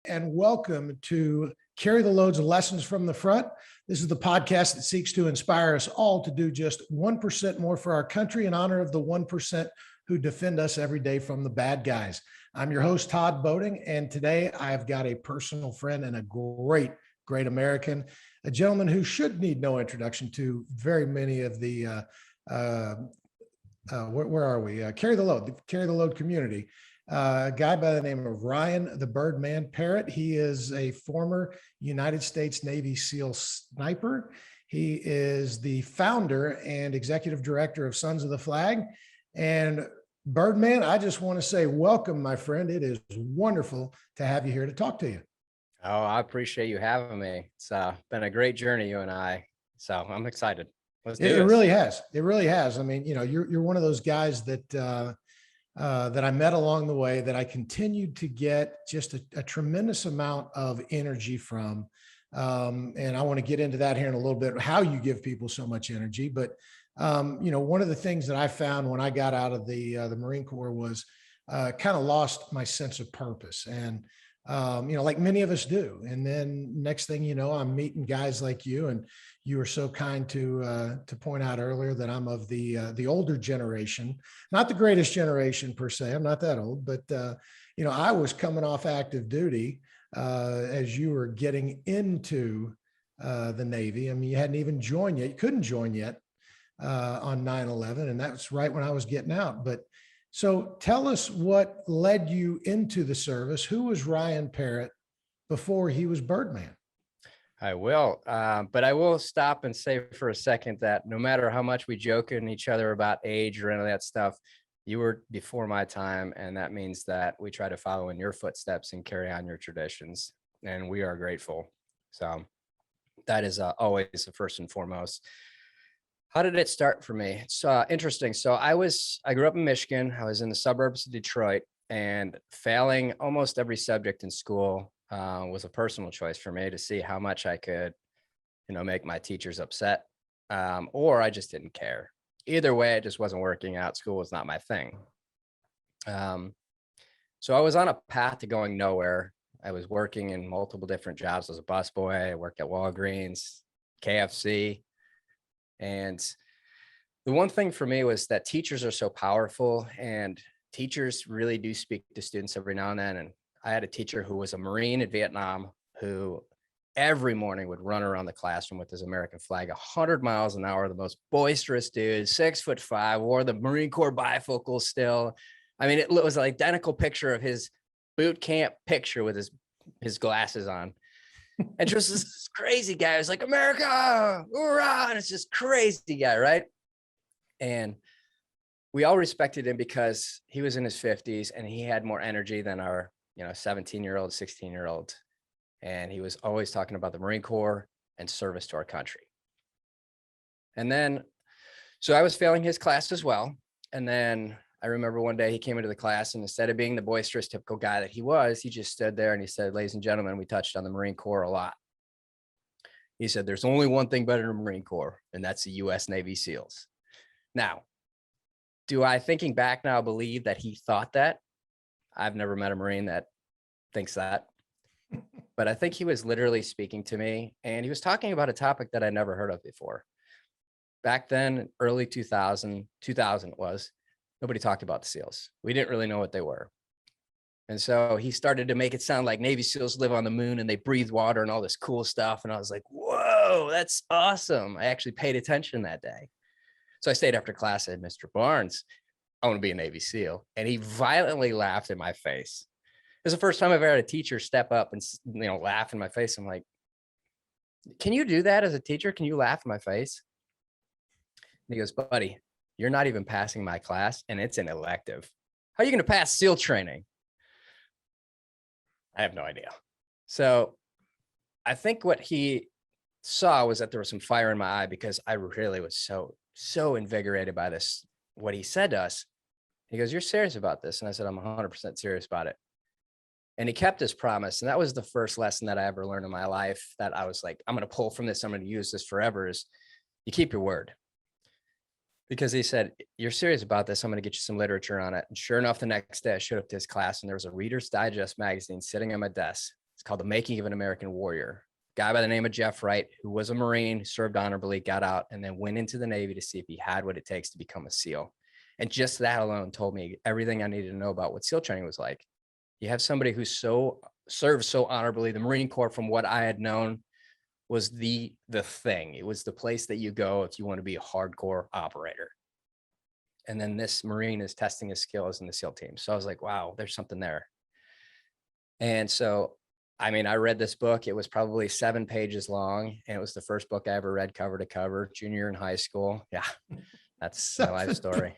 and welcome to Carry the Loads Lessons from the Front. This is the podcast that seeks to inspire us all to do just 1% more for our country in honor of the 1% who defend us every day from the bad guys. I'm your host, Todd Boating, and today I've got a personal friend and a great American, a gentleman who should need no introduction to very many of the, where are we? Carry the Load community. A guy by the name of Ryan the Birdman Parrott. He is a former United States Navy SEAL sniper. He is the founder and executive director of Sons of the Flag. And Birdman, I just want to say welcome, my friend. It is wonderful to have you here to talk to you. Oh, I appreciate you having me. It's been a great journey, you and I. So I'm excited. Let's do this. It really has. It really has. I mean, you know, you're one of those guys that that I met along the way that I continued to get just a tremendous amount of energy from. And I want to get into that here in a little bit, how you give people so much energy. But, you know, one of the things that I found when I got out of the Marine Corps was kind of lost my sense of purpose. And, you know, like many of us do. And then next thing you know, I'm meeting guys like you, and you were so kind to point out earlier that I'm of the older generation, not the greatest generation per se. I'm not that old, but you know, I was coming off active duty as you were getting into the Navy. I mean, you hadn't even joined yet. You couldn't join yet on 9/11, and that was right when I was getting out. But so tell us what led you into the service. Who was Ryan Parrott before he was Birdman? I will, but I will stop and say for a second that no matter how much we joke at each other about age or any of that stuff, you were before my time, and that means that we try to follow in your footsteps and carry on your traditions, and we are grateful. So that is always the first and foremost. How did it start for me? It's interesting. So I grew up in Michigan. I was in the suburbs of Detroit, and failing almost every subject in school was a personal choice for me to see how much I could, you know, make my teachers upset, or I just didn't care. Either way, it just wasn't working out. School was not my thing. So I was on a path to going nowhere. I was working in multiple different jobs as a busboy. I worked at Walgreens, KFC. And the one thing for me was that teachers are so powerful, and teachers really do speak to students every now and then. And I had a teacher who was a Marine in Vietnam who every morning would run around the classroom with his American flag 100 miles an hour, the most boisterous dude, 6'5", wore the Marine Corps bifocals still. I mean, it was an identical picture of his boot camp picture with his glasses on. And just this crazy guy. I was like, America, hoorah! And it's this crazy guy, right? And we all respected him because he was in his 50s and he had more energy than our, you know, 17-year-old, 16-year-old. And he was always talking about the Marine Corps and service to our country. And then, so I was failing his class as well. And then I remember one day he came into the class, and instead of being the boisterous, typical guy that he was, he just stood there and he said, ladies and gentlemen, we touched on the Marine Corps a lot. He said, there's only one thing better than the Marine Corps, and that's the U.S. Navy SEALs. Now, do I, thinking back now, believe that he thought that? I've never met a Marine that thinks that. But I think he was literally speaking to me, and he was talking about a topic that I never heard of before. Back then, early 2000 it was, nobody talked about the SEALs. We didn't really know what they were. And so he started to make it sound like Navy SEALs live on the moon and they breathe water and all this cool stuff. And I was like, whoa, that's awesome. I actually paid attention that day. So I stayed after class and said, Mr. Barnes, I want to be a Navy SEAL. And he violently laughed in my face. It was the first time I've ever had a teacher step up and, you know, laugh in my face. I'm like, can you do that as a teacher? Can you laugh in my face? And he goes, buddy, you're not even passing my class, and it's an elective. How are you going to pass SEAL training? I have no idea. So I think what he saw was that there was some fire in my eye, because I really was so invigorated by this, what he said to us. He goes, you're serious about this? And I said, I'm 100% serious about it. And he kept his promise. And that was the first lesson that I ever learned in my life, that I was like, I'm going to pull from this. I'm going to use this forever, is you keep your word. Because he said, you're serious about this, I'm going to get you some literature on it. And sure enough, the next day I showed up to his class, and there was a Reader's Digest magazine sitting on my desk. It's called The Making of an American Warrior. Guy by the name of Jeff Wright, who was a Marine, served honorably, got out, and then went into the Navy to see if he had what it takes to become a SEAL. And just that alone told me everything I needed to know about what SEAL training was like. You have somebody who served so honorably. The Marine Corps, from what I had known, was the thing. It was the place that you go if you want to be a hardcore operator. And then this Marine is testing his skills in the SEAL team. So I was like, wow, there's something there. And so, I mean, I read this book. It was probably 7 pages long, and it was the first book I ever read cover to cover, junior in high school. Yeah, that's my life story.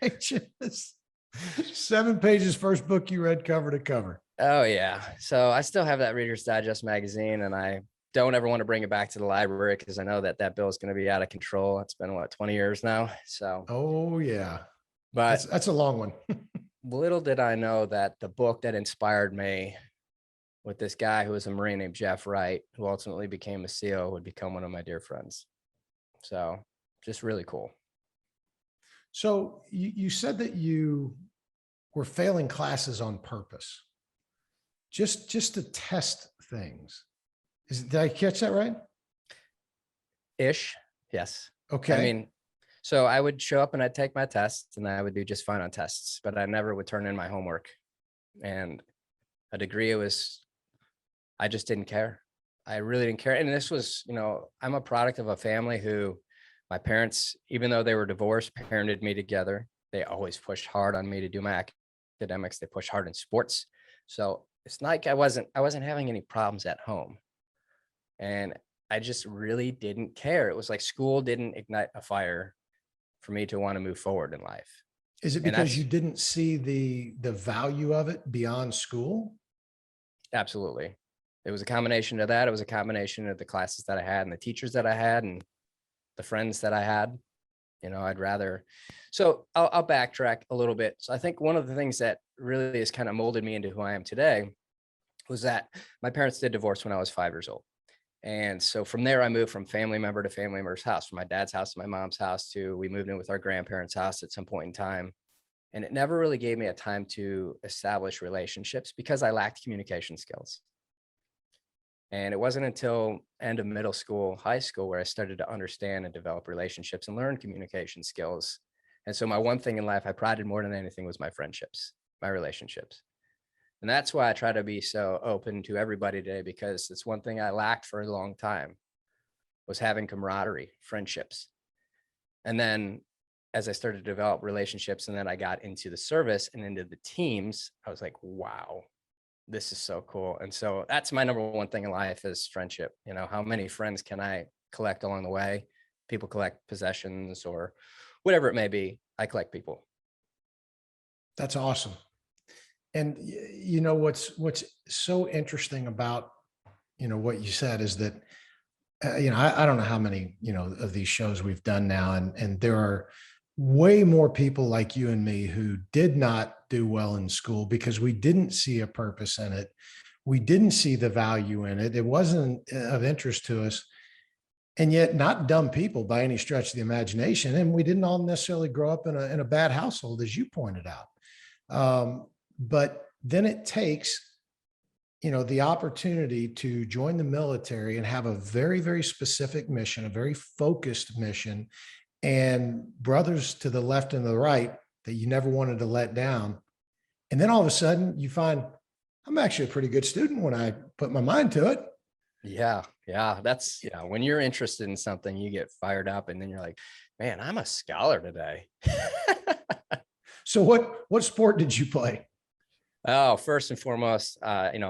7 pages, first book you read cover to cover. Oh, yeah. So I still have that Reader's Digest magazine, and I don't ever want to bring it back to the library because I know that bill is going to be out of control. It's been, 20 years now. So, oh, yeah. But that's a long one. Little did I know that the book that inspired me with this guy who was a Marine named Jeff Wright, who ultimately became a SEAL, would become one of my dear friends. So just really cool. So you said that you were failing classes on purpose, just to test things. Did I catch that right? Ish. Yes. Okay. I mean, so I would show up and I'd take my tests and I would do just fine on tests, but I never would turn in my homework. And a degree, I just didn't care. I really didn't care. And this was, I'm a product of a family who my parents, even though they were divorced, parented me together. They always pushed hard on me to do my academics. They pushed hard in sports. So it's not like I wasn't having any problems at home. And I just really didn't care. It was like school didn't ignite a fire for me to want to move forward in life. Is it because you didn't see the value of it beyond school? Absolutely. It was a combination of that. It was a combination of the classes that I had and the teachers that I had and the friends that I had. I'd rather. So I'll backtrack a little bit. So I think one of the things that really has kind of molded me into who I am today was that my parents did divorce when I was 5 years old. And so from there, I moved from family member to family member's house, from my dad's house to my mom's house, to we moved in with our grandparents' house at some point in time. And it never really gave me a time to establish relationships because I lacked communication skills. And it wasn't until end of middle school, high school, where I started to understand and develop relationships and learn communication skills. And so my one thing in life I prided more than anything was my friendships, my relationships. And that's why I try to be so open to everybody today, because it's one thing I lacked for a long time was having camaraderie, friendships. And then as I started to develop relationships and then I got into the service and into the teams, I was like, wow, this is so cool. And so that's my number one thing in life is friendship. How many friends can I collect along the way? People collect possessions or whatever it may be. I collect people. That's awesome. And what's so interesting about, what you said is that, I don't know how many, of these shows we've done now. And there are way more people like you and me who did not do well in school because we didn't see a purpose in it. We didn't see the value in it. It wasn't of interest to us. And yet not dumb people by any stretch of the imagination. And we didn't all necessarily grow up in a bad household, as you pointed out. But then it takes, the opportunity to join the military and have a very, very specific mission, a very focused mission, and brothers to the left and the right that you never wanted to let down. And then all of a sudden you find I'm actually a pretty good student when I put my mind to it. Yeah. That's, when you're interested in something, you get fired up and then you're like, man, I'm a scholar today. So what sport did you play? Oh, first and foremost,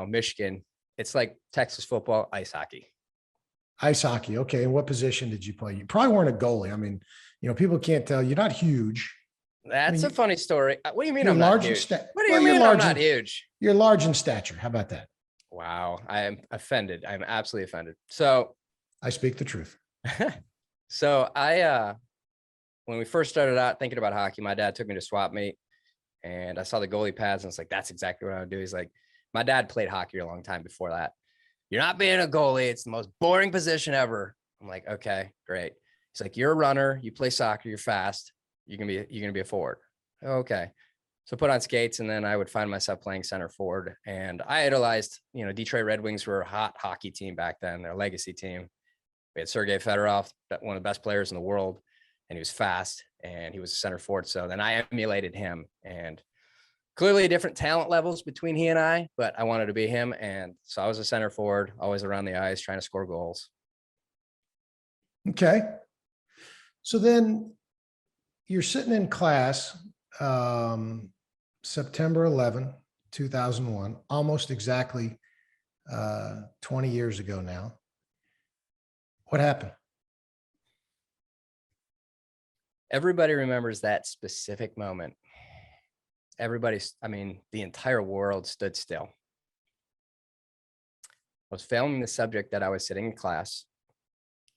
Michigan, it's like Texas football, ice hockey. Ice hockey. Okay. And what position did you play? You probably weren't a goalie. I mean, people can't tell. You're not huge. That's a funny story. What do you mean I'm not huge? What do you mean I'm not huge? You're large in stature. How about that? Wow. I am offended. I'm absolutely offended. So I speak the truth. So when we first started out thinking about hockey, my dad took me to swap meet and I saw the goalie pads and it's like, that's exactly what I would do. He's like, my dad played hockey a long time before that. You're not being a goalie. It's the most boring position ever. I'm like, okay, great. He's like, you're a runner. You play soccer. You're fast. You're going to be a forward. Okay. So put on skates, and then I would find myself playing center forward. And I idolized, Detroit Red Wings were a hot hockey team back then, their legacy team. We had Sergei Fedorov, one of the best players in the world, and he was fast, and he was a center forward. So then I emulated him, and clearly different talent levels between he and I, but I wanted to be him. And so I was a center forward, always around the ice, trying to score goals. Okay. So then you're sitting in class, September 11, 2001, almost exactly 20 years ago now. What happened? Everybody remembers that specific moment. The entire world stood still. I was filming the subject that I was sitting in class,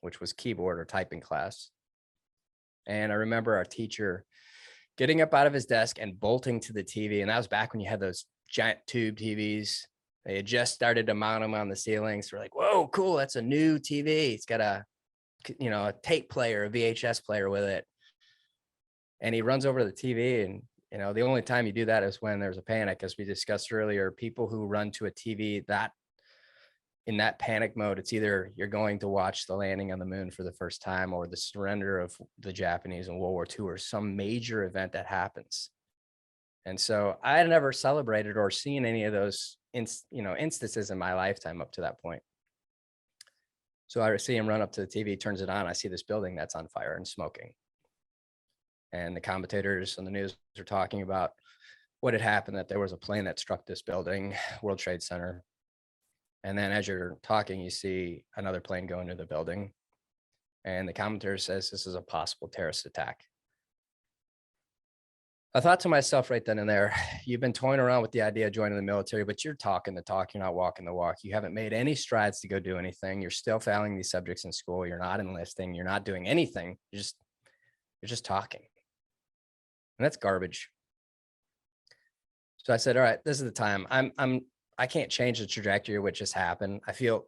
which was keyboard or typing class. And I remember our teacher getting up out of his desk and bolting to the TV. And that was back when you had those giant tube TVs. They had just started to mount them on the ceilings. So we're like, whoa, cool. That's a new TV. It's got a tape player, a VHS player with it. And he runs over to the TV, and the only time you do that is when there's a panic, as we discussed earlier. People who run to a TV in that panic mode, it's either you're going to watch the landing on the moon for the first time, or the surrender of the Japanese in World War II, or some major event that happens. And so I had never celebrated or seen any of those instances in my lifetime up to that point. So I see him run up to the TV, turns it on. I see this building that's on fire and smoking. And the commentators on the news are talking about what had happened, that there was a plane that struck this building, World Trade Center. And then as you're talking, you see another plane go into the building. And the commentator says this is a possible terrorist attack. I thought to myself right then and there, you've been toying around with the idea of joining the military, but you're talking the talk, you're not walking the walk. You haven't made any strides to go do anything. You're still failing these subjects in school. You're not enlisting. You're not doing anything. You're just talking. And that's garbage. So I said, all right, this is the time. I can't change the trajectory of what just happened. I feel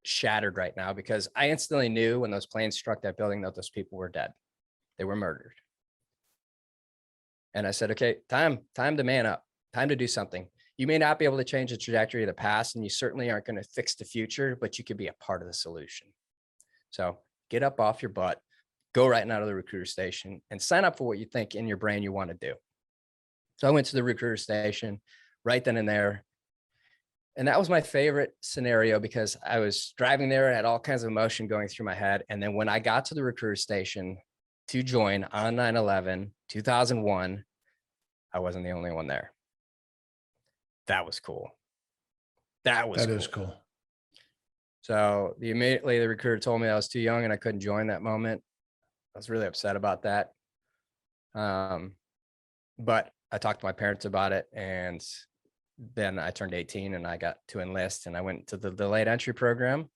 shattered right now because I instantly knew when those planes struck that building that those people were dead. They were murdered. And I said, okay, time to man up, time to do something. You may not be able to change the trajectory of the past, and you certainly aren't going to fix the future, but you could be a part of the solution. So get up off your butt, go right now to the recruiter station and sign up for what you think in your brain you want to do. So I went to the recruiter station right then and there. And that was my favorite scenario because I was driving there, I had all kinds of emotion going through my head. And then when I got to the recruiter station to join on 9/11, 2001, I wasn't the only one there. That was cool. That is cool. So immediately the recruiter told me I was too young and I couldn't join that moment. I was really upset about that. But I talked to my parents about it, and then I turned 18 and I got to enlist, and I went to the delayed entry program,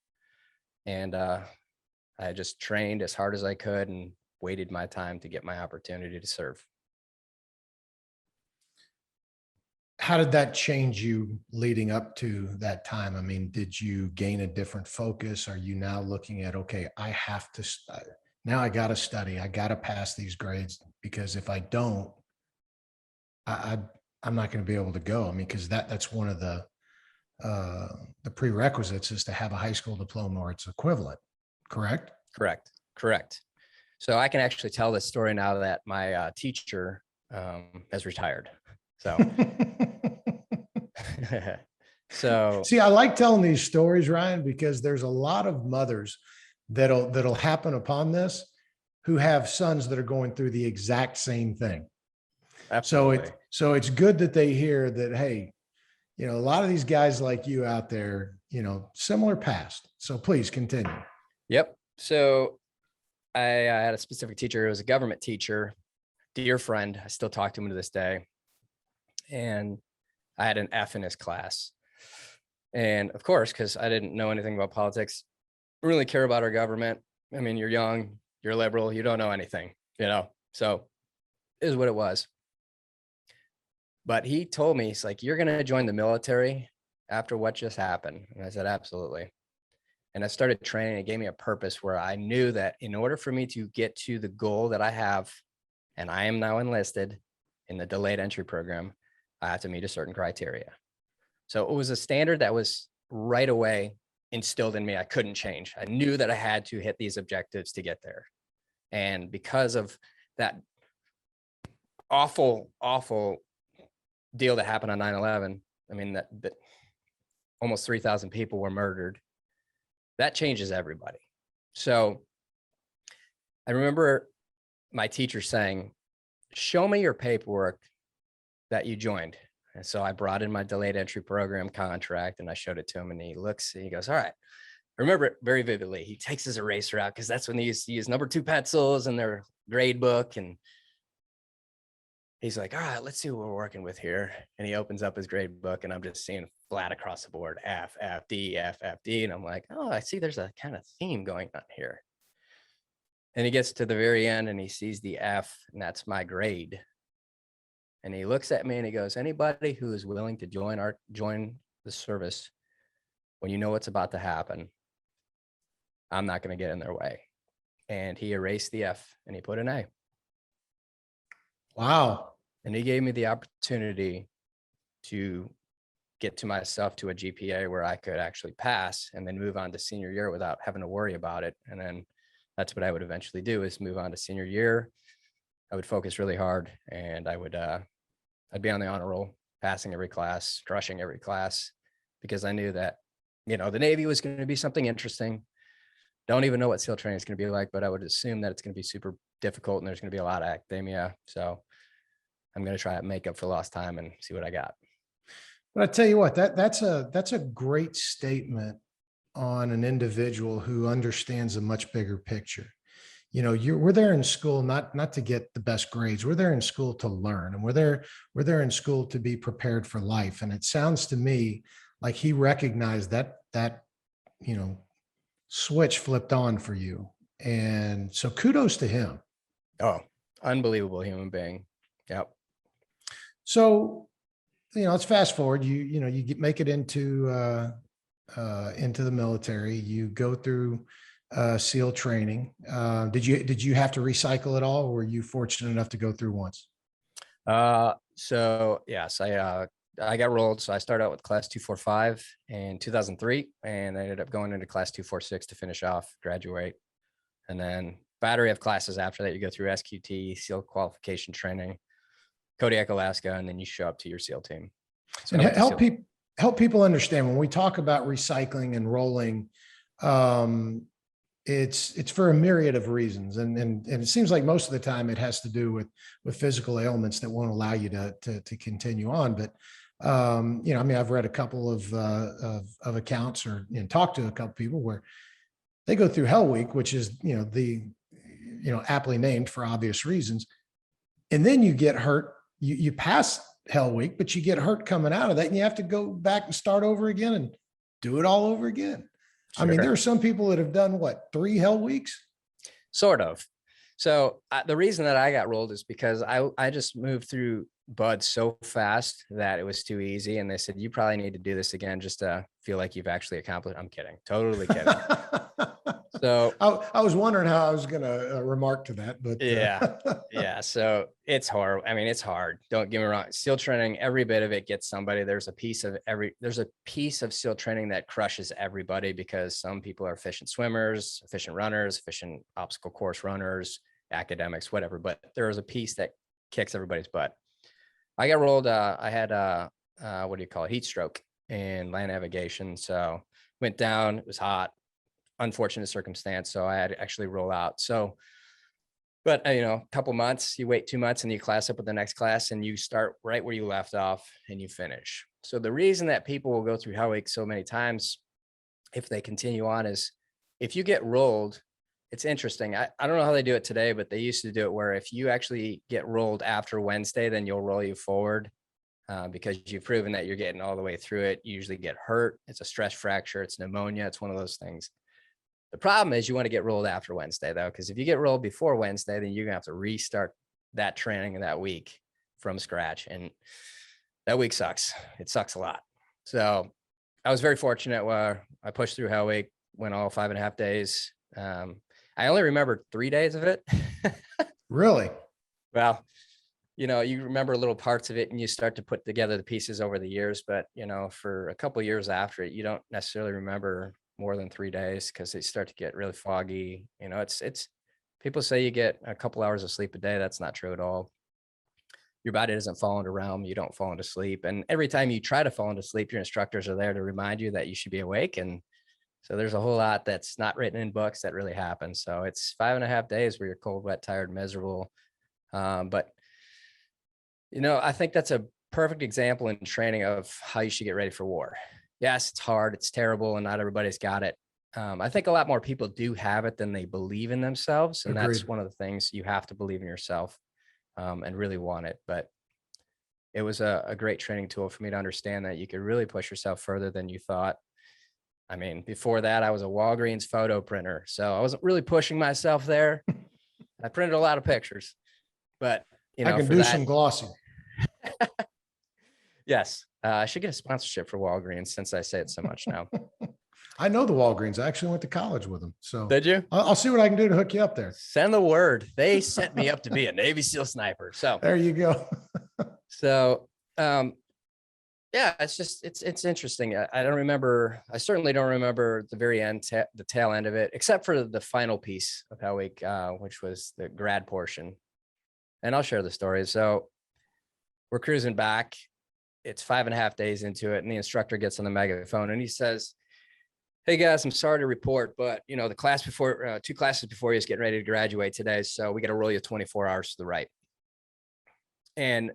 and I just trained as hard as I could and waited my time to get my opportunity to serve. How did that change you leading up to that time? I mean, did you gain a different focus? Are you now looking at, okay, I have to now I got to study. I got to pass these grades, because if I don't, I'm not going to be able to go. I mean, because that's one of the prerequisites is to have a high school diploma or its equivalent. Correct? Correct. So I can actually tell this story now that my teacher has retired. So, so see, I like telling these stories, Ryan, because there's a lot of mothers that'll happen upon this who have sons that are going through the exact same thing. Absolutely. So it's good that they hear that, hey, a lot of these guys like you out there, similar past. So please continue. Yep. So I had a specific teacher. It was a government teacher, dear friend. I still talk to him to this day. And I had an F in his class. And of course, because I didn't know anything about politics, I really care about our government. I mean, you're young, you're liberal, you don't know anything, so it is what it was. But he told me, he's like, you're going to join the military after what just happened. And I said, absolutely. And I started training. It gave me a purpose where I knew that in order for me to get to the goal that I have, and I am now enlisted in the delayed entry program, I have to meet a certain criteria. So it was a standard that was right away instilled in me. I couldn't change. I knew that I had to hit these objectives to get there. And because of that awful deal that happened on 9/11, I mean, that almost 3,000 people were murdered. That changes everybody. So I remember my teacher saying, show me your paperwork that you joined. And so I brought in my delayed entry program contract and I showed it to him, and he looks and he goes, all right. I remember it very vividly. He takes his eraser out because that's when they used to use number 2 pencils in their grade book. And he's like, all right, let's see what we're working with here. And he opens up his grade book and I'm just seeing flat across the board, F, F, D, F, F, D. And I'm like, oh, I see there's a kind of theme going on here. And he gets to the very end and he sees the F, and that's my grade. And he looks at me and he goes, anybody who is willing to join the service when you know what's about to happen, I'm not going to get in their way. And he erased the F and he put an A. Wow. And he gave me the opportunity to get to myself to a GPA where I could actually pass and then move on to senior year without having to worry about it. And then that's what I would eventually do, is move on to senior year. I would focus really hard, and I would, I'd be on the honor roll, passing every class, crushing every class, because I knew that, you know, the Navy was going to be something interesting. Don't even know what SEAL training is going to be like, but I would assume that it's going to be super difficult and there's going to be a lot of academia. So I'm going to try to make up for lost time and see what I got. But I tell you what, that's a great statement on an individual who understands a much bigger picture. You know, we're there in school not to get the best grades. We're there in school to learn, and we're there in school to be prepared for life. And it sounds to me like he recognized that you know, switch flipped on for you. And so kudos to him. Oh, unbelievable human being. Yep. So, you know, let's fast forward. You know, you make it into the military. You go through SEAL training. Did you have to recycle at all, or were you fortunate enough to go through once? So yes, I got rolled. So I started out with class 245 in 2003, and I ended up going into class 246 to finish off, graduate. And then battery of classes after that. You go through SQT, SEAL qualification training, Kodiak, Alaska, and then you show up to your SEAL team. So and help people understand when we talk about recycling and rolling, it's for a myriad of reasons, and it seems like most of the time it has to do with physical ailments that won't allow you to continue on. But you know, I mean, I've read a couple of accounts, or talked to a couple people where they go through Hell Week, which is, you know, aptly named for obvious reasons, and then you get hurt. You pass Hell Week, but you get hurt coming out of that, and you have to go back and start over again and do it all over again. Sure. I mean, there are some people that have done what, 3 Hell Weeks? Sort of. So the reason that I got rolled is because I just moved through BUD so fast that it was too easy. And they said, you probably need to do this again just to feel like you've actually accomplished. I'm kidding. Totally kidding. So I was wondering how I was going to remark to that, but yeah. Yeah. So it's horrible. I mean, it's hard. Don't get me wrong. SEAL training, every bit of it gets somebody. There's a piece of SEAL training that crushes everybody, because some people are efficient swimmers, efficient runners, efficient obstacle course runners, academics, whatever. But there is a piece that kicks everybody's butt. I got rolled. I had what do you call it? Heat stroke in land navigation. So went down. It was hot. Unfortunate circumstance. So I had to actually roll out. So, but you know, a couple months, you wait 2 months and you class up with the next class, and you start right where you left off and you finish. So the reason that people will go through Hell Week so many times, if they continue on, is if you get rolled, it's interesting. I don't know how they do it today, but they used to do it where if you actually get rolled after Wednesday, then you'll roll you forward because you've proven that you're getting all the way through it. You usually get hurt. It's a stress fracture. It's pneumonia. It's one of those things. The problem is you want to get rolled after Wednesday, though, because if you get rolled before Wednesday, then you're going to have to restart that training in that week from scratch. And that week sucks. It sucks a lot. So I was very fortunate where I pushed through Hell Week, went all 5.5 days. I only remember 3 days of it. Really? Well, you remember little parts of it and you start to put together the pieces over the years. But, for a couple of years after it, you don't necessarily remember more than 3 days because they start to get really foggy. It's people say you get a couple hours of sleep a day. That's not true at all. Your body doesn't fall into realm. You don't fall into sleep. And every time you try to fall into sleep, your instructors are there to remind you that you should be awake. And so there's a whole lot that's not written in books that really happens. So it's 5.5 days where you're cold, wet, tired, miserable. But I think that's a perfect example in training of how you should get ready for war. Yes, it's hard, it's terrible, and not everybody's got it. I think a lot more people do have it than they believe in themselves. And Agreed. that's one of the things. You have to believe in yourself and really want it. But it was a great training tool for me to understand that you could really push yourself further than you thought. I mean, before that, I was a Walgreens photo printer, so I wasn't really pushing myself there. I printed a lot of pictures, but I can for do that, some glossing. yes, I should get a sponsorship for Walgreens since I say it so much now. I know the Walgreens. I actually went to college with them. So Did you? I'll see what I can do to hook you up there. Send the word. They sent me up to be a Navy SEAL sniper. So there you go. Yeah, it's interesting. I don't remember. I certainly don't remember the very end, the tail end of it, except for the final piece of Hell Week, which was the grad portion. And I'll share the story. So we're cruising back. It's 5.5 days into it, and the instructor gets on the megaphone and he says, "Hey guys, I'm sorry to report, but the class before, 2 classes before you is getting ready to graduate today, so we got to roll you 24 hours to the right." And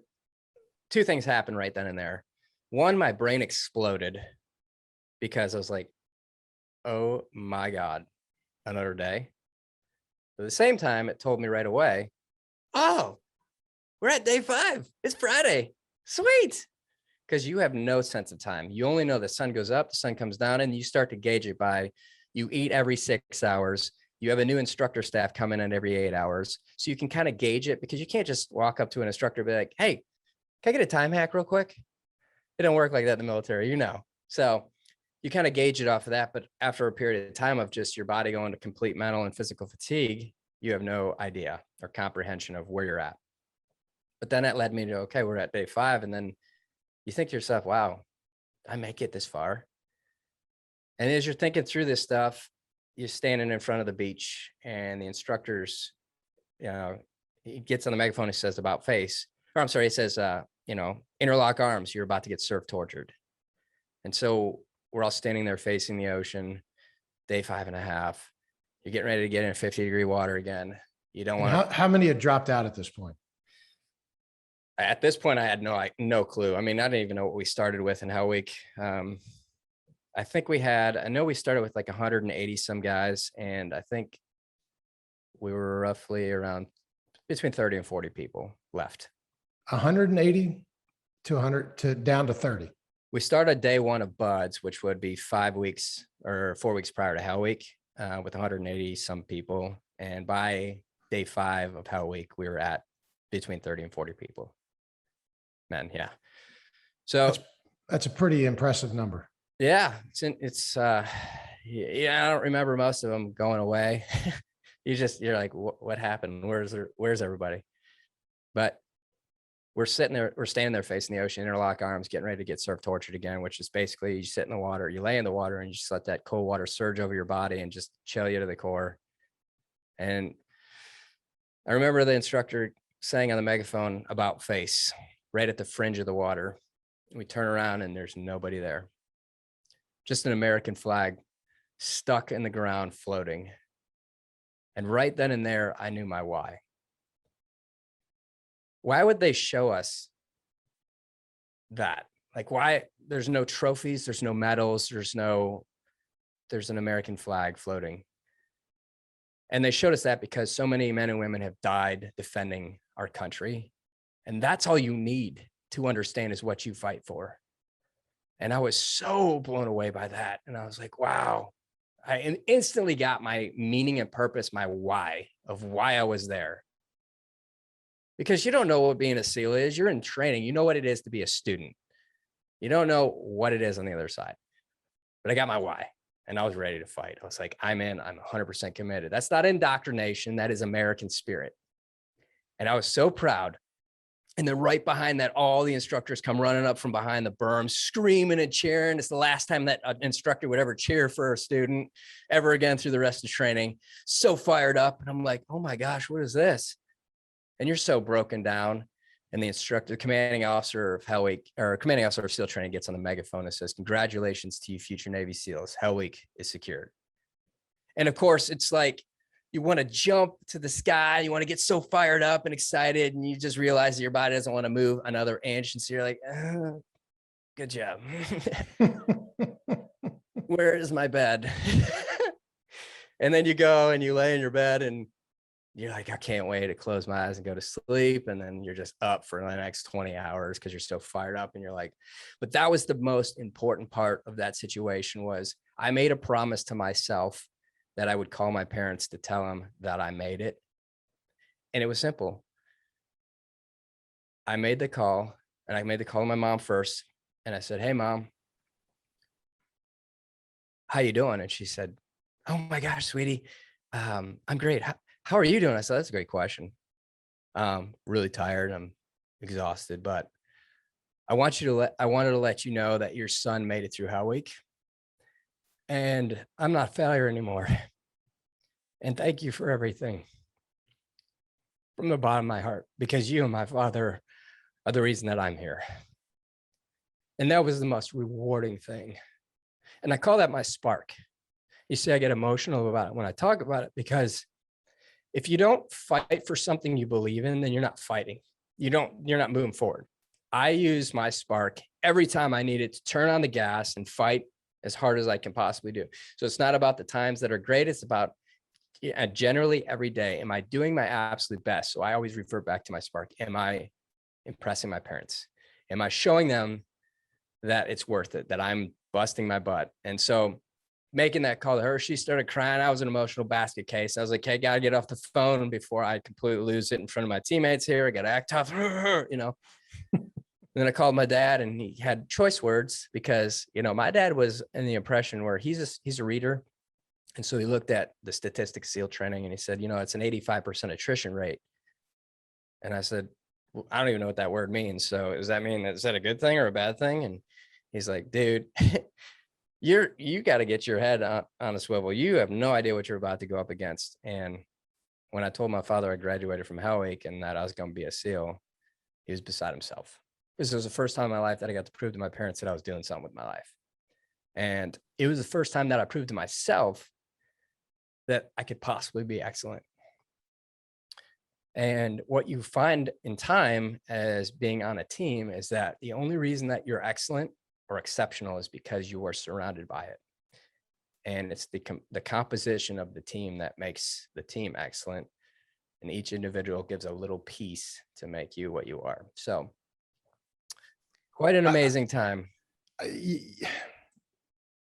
2 things happened right then and there. One, my brain exploded because I was like, "Oh my God, another day." But at the same time, it told me right away, "Oh, we're at day 5. It's Friday. Sweet." Because you have no sense of time. You only know the sun goes up, the sun comes down, and you start to gauge it by you eat every 6 hours. You have a new instructor staff coming in every 8 hours. So you can kind of gauge it because you can't just walk up to an instructor and be like, "Hey, can I get a time hack real quick?" It don't work like that in the military, So you kind of gauge it off of that. But after a period of time of just your body going to complete mental and physical fatigue, you have no idea or comprehension of where you're at. But then that led me to, okay, we're at day 5. And then you think to yourself, wow, I make it this far. And as you're thinking through this stuff, you're standing in front of the beach and the instructor's, he gets on the megaphone, he says about face, or I'm sorry, he says, interlock arms, you're about to get surf tortured. And so we're all standing there facing the ocean, day 5.5. You're getting ready to get in 50-degree water again. You don't want to. How many had dropped out at this point? At this point, I had no clue. I mean, I didn't even know what we started with in Hell Week. I think I know we started with like 180 some guys, and I think we were roughly around between 30 and 40 people left. 180 to 100 to down to 30. We started day 1 of Buds, which would be 5 weeks or 4 weeks prior to Hell Week, with 180 some people. And by day 5 of Hell Week, we were at between 30 and 40 people. Men, yeah. So that's a pretty impressive number. Yeah, I don't remember most of them going away. You're like, what happened? Where's everybody? But we're standing there facing the ocean, interlock arms, getting ready to get surf tortured again, which is basically you sit in the water, you lay in the water, and you just let that cold water surge over your body and just chill you to the core. And I remember the instructor saying on the megaphone about face right at the fringe of the water. We turn around and there's nobody there. Just an American flag stuck in the ground floating. And right then and there, I knew my why. Why would they show us that? Like, why? There's no trophies, there's no medals, there's an American flag floating. And they showed us that because so many men and women have died defending our country. And that's all you need to understand is what you fight for. And I was so blown away by that. And I was like, wow, I instantly got my meaning and purpose, my why of why I was there. Because you don't know what being a SEAL is. You're in training. You know what it is to be a student. You don't know what it is on the other side. But I got my why and I was ready to fight. I was like, I'm in, I'm 100% committed. That's not indoctrination. That is American spirit. And I was so proud. And then right behind that, all the instructors come running up from behind the berm, screaming and cheering. It's the last time that an instructor would ever cheer for a student ever again through the rest of training. So fired up. And I'm like, oh my gosh, what is this? And you're so broken down. And the instructor, commanding officer of Hell Week, or commanding officer of SEAL training, gets on the megaphone and says, congratulations to you, future Navy SEALs. Hell Week is secured. And of course, it's like, you want to jump to the sky. You want to get so fired up and excited. And you just realize that your body doesn't want to move another inch. And so you're like, good job. Where is my bed? And then you go and you lay in your bed and you're like, I can't wait to close my eyes and go to sleep. And then you're just up for the next 20 hours because you're so fired up. And you're like, but that was the most important part of that situation. Was I made a promise to myself that I would call my parents to tell them that I made it. And it was simple. I made the call, and I made the call to my mom first. And I said, hey, Mom, how you doing? And she said, oh my gosh, sweetie, I'm great. How are you doing? I said, that's a great question. Really tired. I'm exhausted, but I wanted to let you know that your son made it through Hell Week. And I'm not a failure anymore. And thank you for everything from the bottom of my heart, because you and my father are the reason that I'm here. And that was the most rewarding thing. And I call that my spark. You see, I get emotional about it when I talk about it, because if you don't fight for something you believe in, then you're not fighting. You're not moving forward. I use my spark every time I need it to turn on the gas and fight as hard as I can possibly do. So it's not about the times that are great. It's about generally every day, am I doing my absolute best? So I always refer back to my spark. Am I impressing my parents? Am I showing them that it's worth it, that I'm busting my butt? And so making that call to her, she started crying. I was an emotional basket case. I was like, hey, gotta get off the phone before I completely lose it in front of my teammates here. I gotta act tough, you know. And then I called my dad, and he had choice words, because, you know, my dad was in the impression where he's a reader. And so he looked at the statistics SEAL training, and he said, you know, it's an 85% attrition rate. And I said, well, I don't even know what that word means. So does that mean, is that a good thing or a bad thing? And he's like, dude, you got to get your head on a swivel. You have no idea what you're about to go up against. And when I told my father I graduated from Hell Week and that I was going to be a SEAL, he was beside himself. This was the first time in my life that I got to prove to my parents that I was doing something with my life. And it was the first time that I proved to myself that I could possibly be excellent. And what you find in time as being on a team is that the only reason that you're excellent or exceptional is because you are surrounded by it. And it's the composition of the team that makes the team excellent. And each individual gives a little piece to make you what you are. So quite an amazing time.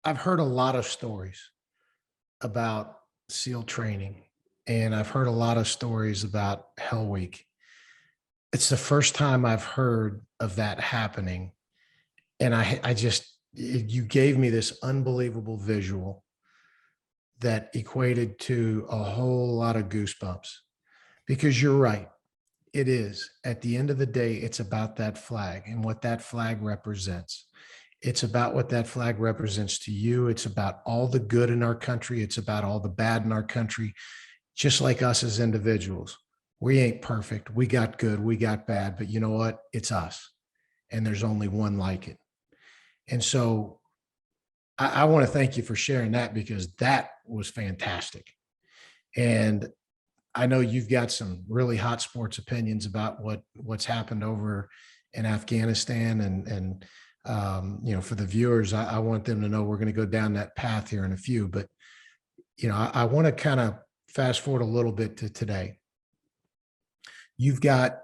I've heard a lot of stories about SEAL training, and I've heard a lot of stories about Hell Week. It's the first time I've heard of that happening. And you gave me this unbelievable visual that equated to a whole lot of goosebumps, because you're right. It is. At the end of the day, it's about that flag and what that flag represents. It's about what that flag represents to you. It's about all the good in our country. It's about all the bad in our country, just like us as individuals. We ain't perfect. We got good, we got bad, but you know what? It's us. And there's only one like it. And so I want to thank you for sharing that, because that was fantastic. And I know you've got some really hot sports opinions about what's happened over in Afghanistan, and you know, for the viewers, I want them to know we're going to go down that path here in a few. But you know, I want to kind of fast forward a little bit to today. You've got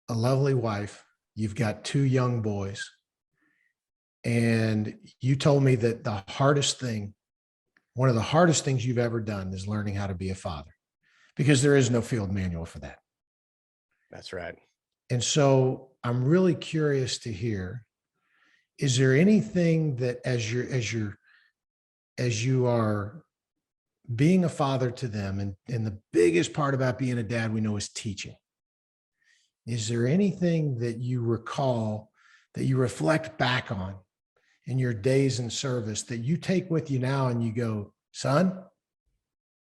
a lovely wife. You've got two young boys, and you told me that one of the hardest things you've ever done is learning how to be a father, because there is no field manual for that. That's right. And so I'm really curious to hear, is there anything that as you are being a father to them, and the biggest part about being a dad we know is teaching. Is there anything that you recall, that you reflect back on in your days in service, that you take with you now and you go, son,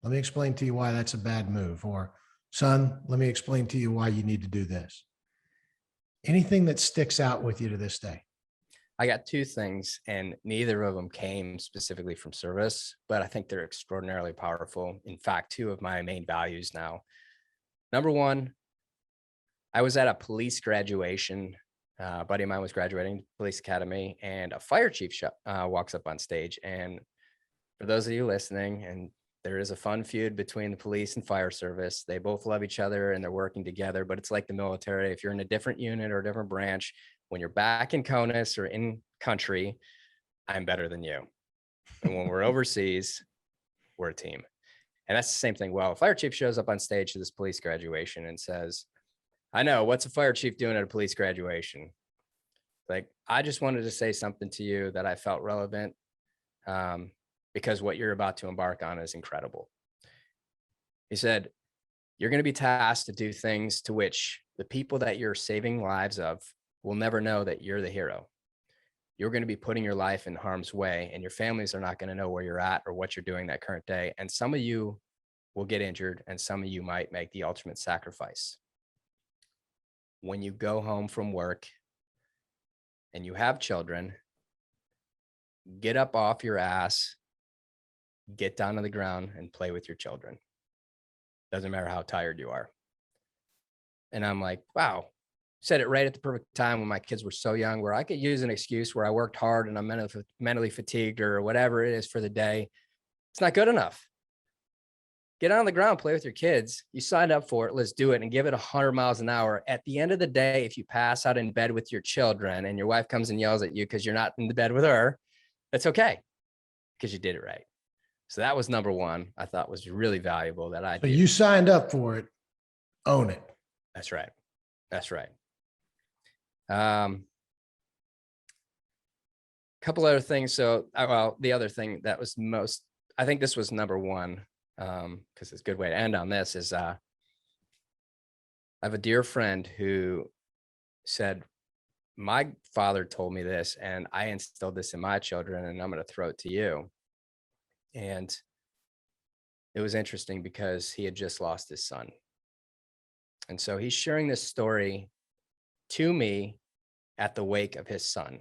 let me explain to you why that's a bad move, or son, let me explain to you why you need to do this? Anything that sticks out with you to this day? I got two things, and neither of them came specifically from service, but I think they're extraordinarily powerful. In fact, two of my main values now. Number one, I was at a police graduation. A buddy of mine was graduating police academy, and a fire chief walks up on stage. And for those of you listening, and there is a fun feud between the police and fire service. They both love each other and they're working together, but it's like the military. If you're in a different unit or a different branch, when you're back in CONUS or in country, I'm better than you. And when we're overseas, we're a team. And that's the same thing. Well, a fire chief shows up on stage to this police graduation and says, I know, what's a fire chief doing at a police graduation? Like, I just wanted to say something to you that I felt relevant, because what you're about to embark on is incredible. He said, you're going to be tasked to do things to which the people that you're saving lives of will never know that you're the hero. You're going to be putting your life in harm's way, and your families are not going to know where you're at or what you're doing that current day. And some of you will get injured, and some of you might make the ultimate sacrifice. When you go home from work and you have children, get up off your ass, get down on the ground and play with your children. Doesn't matter how tired you are. And I'm like, wow, said it right at the perfect time when my kids were so young, where I could use an excuse where I worked hard and I'm mentally fatigued or whatever it is for the day. It's not good enough. Get on the ground, play with your kids. You signed up for it. Let's do it and give it 100 miles an hour. At the end of the day, if you pass out in bed with your children and your wife comes and yells at you because you're not in the bed with her, that's okay, because you did it right. So that was number one. I thought was really valuable that I So did. you signed up for it, own it. That's right. That's right. Couple other things. So, well, the other thing that was most, I think this was number one, because it's a good way to end on this, is I have a dear friend who said, my father told me this and I instilled this in my children, and I'm going to throw it to you. And it was interesting because he had just lost his son. And so he's sharing this story to me at the wake of his son.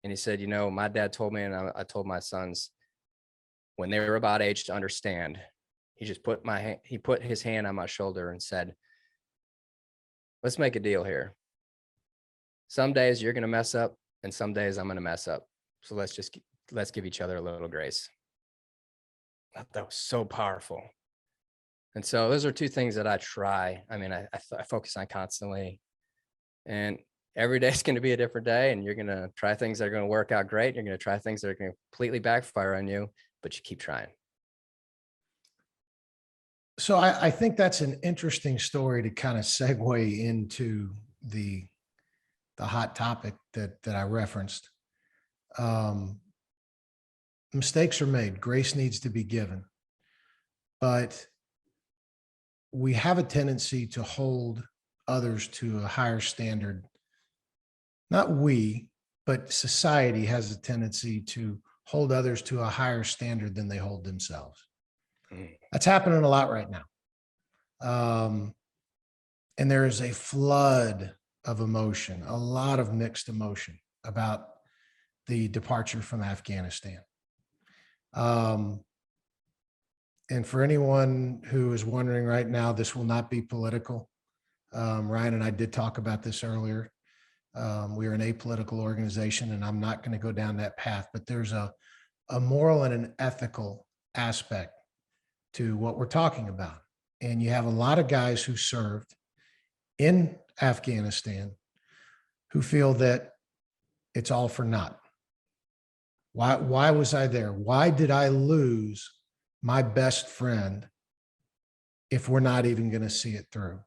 And he said, you know, my dad told me, and I told my sons when they were about age to understand, he just put his hand on my shoulder and said, let's make a deal here. Some days you're going to mess up and some days I'm going to mess up. So let's give each other a little grace. That was so powerful. And so those are two things that I try. I mean, I focus on constantly, and every day is going to be a different day, and you're going to try things that are going to work out great. You're going to try things that are going to completely backfire on you, but you keep trying. So I think that's an interesting story to kind of segue into the hot topic that I referenced. Mistakes are made. Grace needs to be given. But we have a tendency to hold others to a higher standard. Not we, but society has a tendency to hold others to a higher standard than they hold themselves. That's happening a lot right now. And there is a flood of emotion, a lot of mixed emotion about the departure from Afghanistan. And for anyone who is wondering right now, this will not be political. Ryan and I did talk about this earlier. We are an apolitical organization, and I'm not going to go down that path, but there's a moral and an ethical aspect to what we're talking about. And you have a lot of guys who served in Afghanistan who feel that it's all for naught. Why was I there? Why did I lose my best friend if we're not even going to see it through?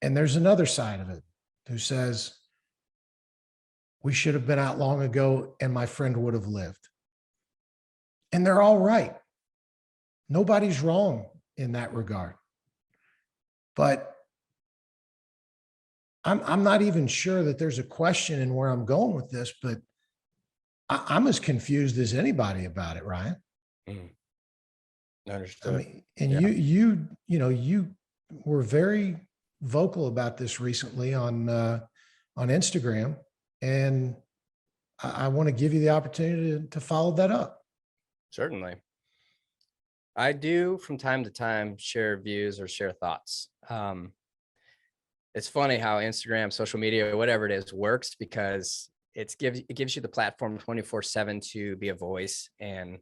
And there's another side of it who says, we should have been out long ago and my friend would have lived. And they're all right. Nobody's wrong in that regard. But I'm not even sure that there's a question in where I'm going with this, but I'm as confused as anybody about it, Ryan. Mm, I understood. mean, and Yeah. you were very vocal about this recently on Instagram, and I want to give you the opportunity to follow that up. Certainly. I do from time to time share views or share thoughts. It's funny how Instagram, social media, whatever it is, works because it gives you the platform 24/7 to be a voice. And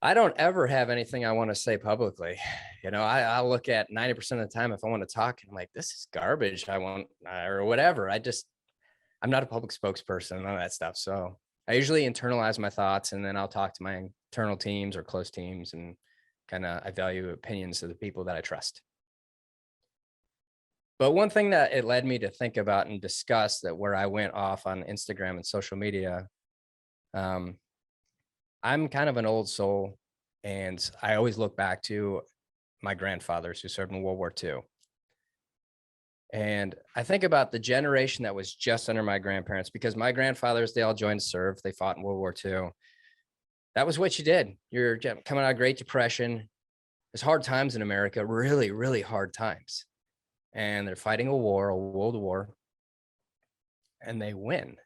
I don't ever have anything I want to say publicly. I look at 90% of the time if I want to talk, and I'm like, this is garbage. I want or whatever. I'm not a public spokesperson and all that stuff. So I usually internalize my thoughts, and then I'll talk to my internal teams or close teams, and I value opinions of the people that I trust. But one thing that it led me to think about and discuss, that where I went off on Instagram and social media, um, I'm kind of an old soul, and I always look back to my grandfathers who served in World War II. And I think about the generation that was just under my grandparents, because my grandfathers, they all joined to serve. They fought in World War II. That was what you did. You're coming out of Great Depression. There's hard times in America, really, really hard times. And they're fighting a war, a world war, and they win.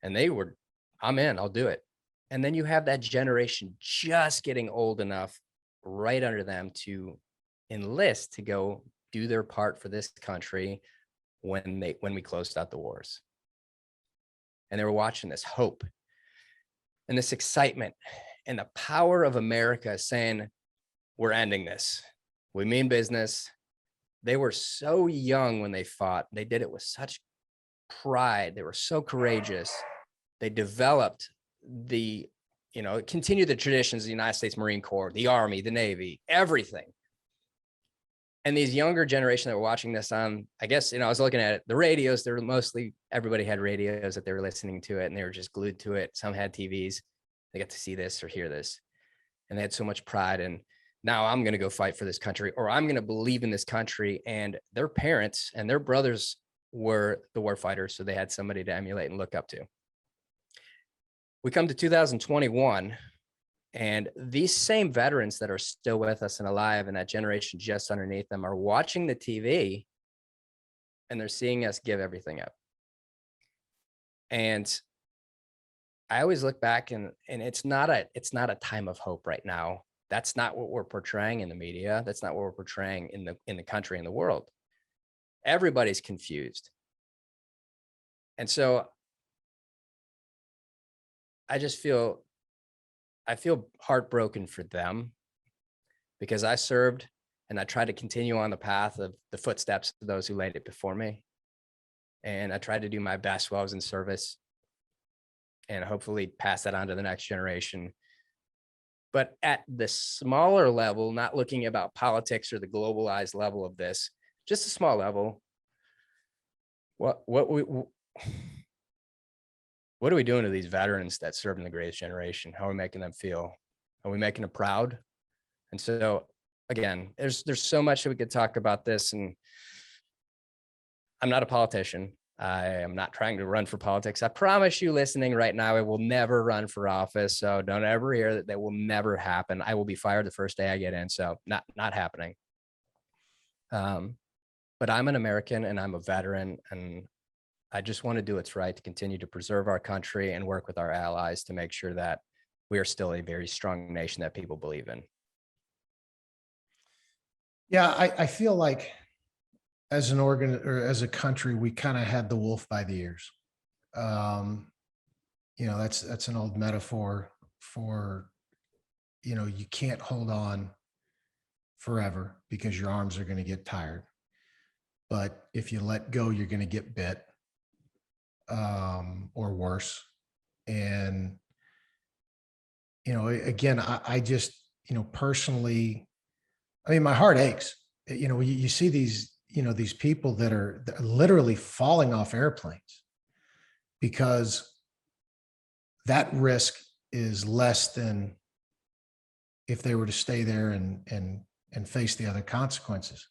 And they were, I'm in, I'll do it. And then you have that generation just getting old enough right under them to enlist to go do their part for this country when we closed out the wars. And they were watching this hope and this excitement and the power of America saying, we're ending this. We mean business. They were so young when they fought. They did it with such pride. They were so courageous. They developed continued the traditions of the United States Marine Corps, the Army, the Navy, everything. And these younger generation that were watching this on, I guess, I was looking at it, the radios, they were mostly, everybody had radios that they were listening to it, and they were just glued to it. Some had TVs. They got to see this or hear this. And they had so much pride. And now I'm going to go fight for this country, or I'm going to believe in this country. And their parents and their brothers were the war fighters. So they had somebody to emulate and look up to. We come to 2021, and these same veterans that are still with us and alive, and that generation just underneath them, are watching the TV, and they're seeing us give everything up. And I always look back, and it's not a time of hope right now. That's not what we're portraying in the media. That's not what we're portraying in the country and the world. Everybody's confused. And so I feel heartbroken for them, because I served and I tried to continue on the path of the footsteps of those who laid it before me. And I tried to do my best while I was in service, and hopefully pass that on to the next generation. But at the smaller level, not looking about politics or the globalized level of this, just a small level, what are we doing to these veterans that served in the greatest generation? How are we making them feel? Are we making them proud? And so, again, there's so much that we could talk about this, and I'm not a politician. I am not trying to run for politics. I promise you, listening right now, I will never run for office. So don't ever hear that will never happen. I will be fired the first day I get in. So not happening. But I'm an American, and I'm a veteran, and I just want to do what's right to continue to preserve our country and work with our allies to make sure that we are still a very strong nation that people believe in. Yeah, I feel like as an organ or as a country, we kind of had the wolf by the ears. Um, that's an old metaphor for, you can't hold on forever because your arms are going to get tired. But if you let go, you're going to get bit, or worse. And, again, I just, personally, I mean, my heart aches. You see these people that are literally falling off airplanes because that risk is less than if they were to stay there and face the other consequences.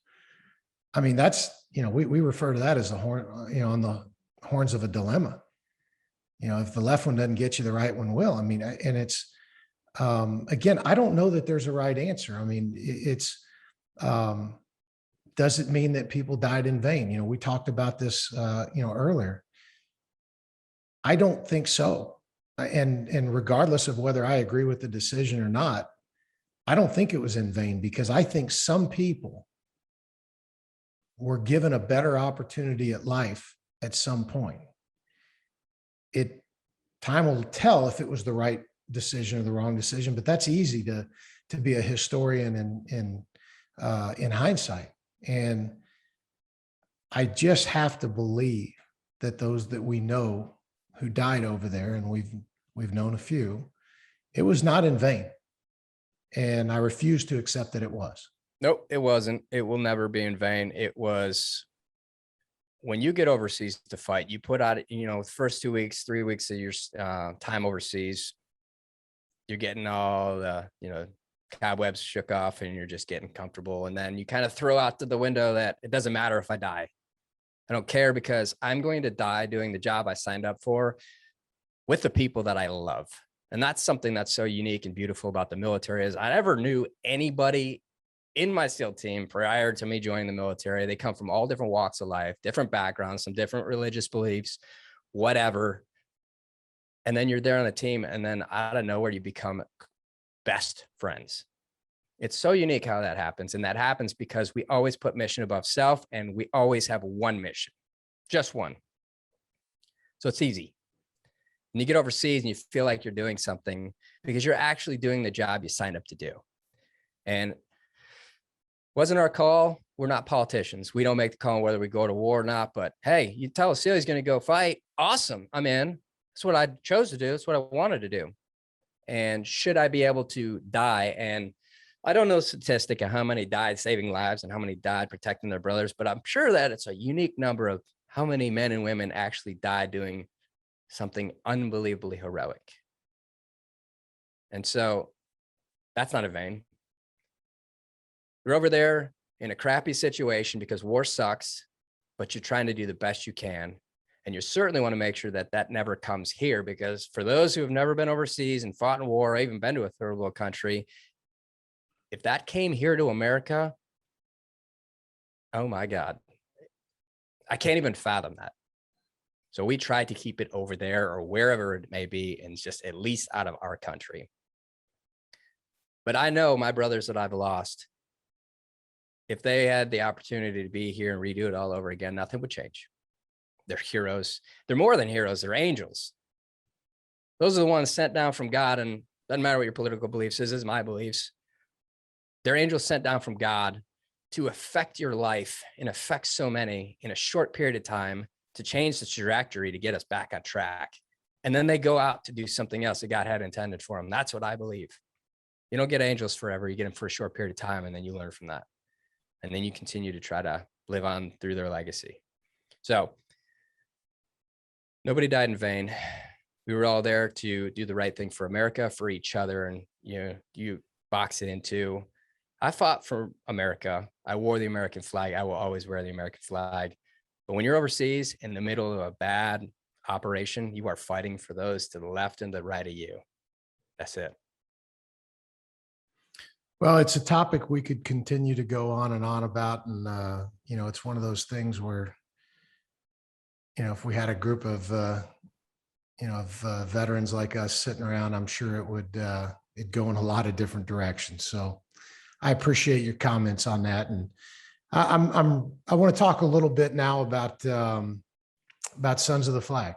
I mean, that's, we refer to that as the horn, on the horns of a dilemma. If the left one doesn't get you, the right one will. I mean, and it's, again, I don't know that there's a right answer. I mean, it's, does it mean that people died in vain? We talked about this, earlier. I don't think so. And regardless of whether I agree with the decision or not, I don't think it was in vain, because I think some people were given a better opportunity at life at some point. Time will tell if it was the right decision or the wrong decision, but that's easy to be a historian in hindsight. And I just have to believe that those that we know who died over there, and we've known a few, it was not in vain. And I refuse to accept that it was. Nope, it wasn't. It will never be in vain. It was, when you get overseas to fight, you put out, the first 2 weeks, 3 weeks of your time overseas, you're getting all the, cobwebs shook off, and you're just getting comfortable. And then you kind of throw out to the window that it doesn't matter if I die. I don't care, because I'm going to die doing the job I signed up for with the people that I love. And that's something that's so unique and beautiful about the military, is I never knew anybody in my SEAL team prior to me joining the military. They come from all different walks of life, different backgrounds, some different religious beliefs, whatever. And then you're there on the team, and then out of nowhere, you become best friends. It's so unique how that happens. And that happens because we always put mission above self, and we always have one mission, just one. So it's easy. And you get overseas and you feel like you're doing something because you're actually doing the job you signed up to do. And wasn't our call. We're not politicians. We don't make the call on whether we go to war or not. But hey, you tell a SEAL he's going to go fight. Awesome. I'm in. That's what I chose to do. That's what I wanted to do. And should I be able to die? And I don't know the statistic of how many died saving lives and how many died protecting their brothers, but I'm sure that it's a unique number of how many men and women actually died doing something unbelievably heroic. And so that's not in vain. You're over there in a crappy situation because war sucks, but you're trying to do the best you can. And you certainly want to make sure that that never comes here, because for those who have never been overseas and fought in war, or even been to a third world country, if that came here to America, oh my God, I can't even fathom that. So we try to keep it over there or wherever it may be, and just at least out of our country. But I know my brothers that I've lost, if they had the opportunity to be here and redo it all over again, nothing would change. They're heroes. They're more than heroes. They're angels. Those are the ones sent down from God, and doesn't matter what your political beliefs is my beliefs. They're angels sent down from God to affect your life and affect so many in a short period of time, to change the trajectory, to get us back on track. And then they go out to do something else that God had intended for them. That's what I believe. You don't get angels forever. You get them for a short period of time, and then you learn from that. And then you continue to try to live on through their legacy. So nobody died in vain. We were all there to do the right thing for America, for each other. And you box it into, I fought for America. I wore the American flag. I will always wear the American flag. But when you're overseas in the middle of a bad operation, you are fighting for those to the left and the right of you. That's it. Well, it's a topic we could continue to go on and on about. And, it's one of those things where, if we had a group of, veterans like us sitting around, I'm sure it'd go in a lot of different directions. So I appreciate your comments on that. And I want to talk a little bit now about Sons of the Flag.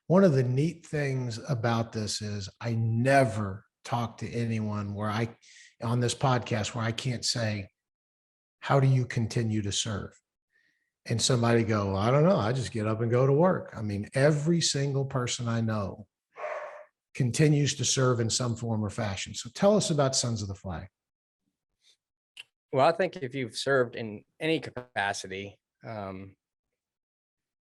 One of the neat things about this is I never talk to anyone on this podcast where I can't say, how do you continue to serve? And somebody go, I don't know. I just get up and go to work. I mean, every single person I know continues to serve in some form or fashion. So tell us about Sons of the Flag. Well, I think if you've served in any capacity,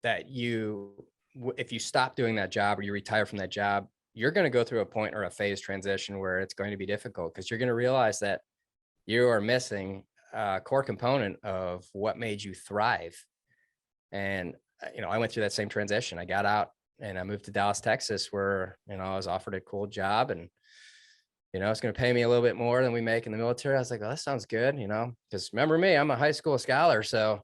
if you stop doing that job or you retire from that job, you're going to go through a point or a phase transition where it's going to be difficult, because you're going to realize that you are missing a core component of what made you thrive. And, I went through that same transition. I got out and I moved to Dallas, Texas, where, I was offered a cool job and, it's going to pay me a little bit more than we make in the military. I was like, oh, that sounds good, because remember me, I'm a high school scholar. So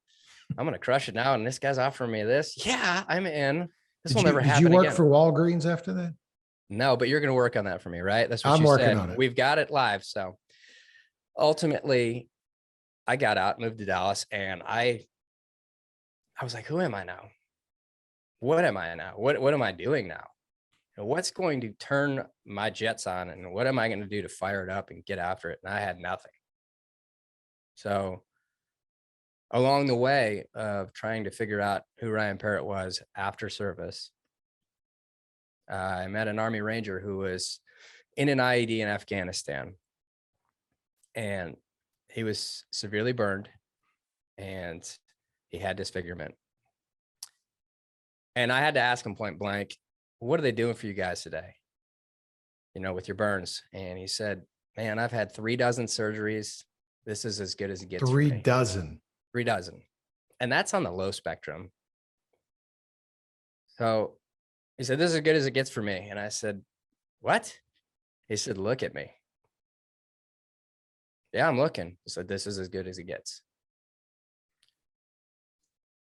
I'm going to crush it now. And this guy's offering me this. Yeah, I'm in. This will never Did you happen work again. for Walgreens after that? No, but you're going to work on that for me, right? That's what I'm you working said. on it. We've got it live. So ultimately, I got out, moved to Dallas, and I was like, who am I now? What am I now? What am I doing now? What's going to turn my jets on, and what am I going to do to fire it up and get after it? And I had nothing. So along the way of trying to figure out who Ryan Parrott was after service, I met an Army Ranger who was in an IED in Afghanistan, and he was severely burned and he had disfigurement. And I had to ask him point blank, what are they doing for you guys today? With your burns. And he said, man, I've had 3 dozen surgeries. This is as good as it gets. 3 for me. dozen. 3 dozen. And that's on the low spectrum. So he said, this is as good as it gets for me. And I said, what? He said, look at me. Yeah, I'm looking. He said, this is as good as it gets.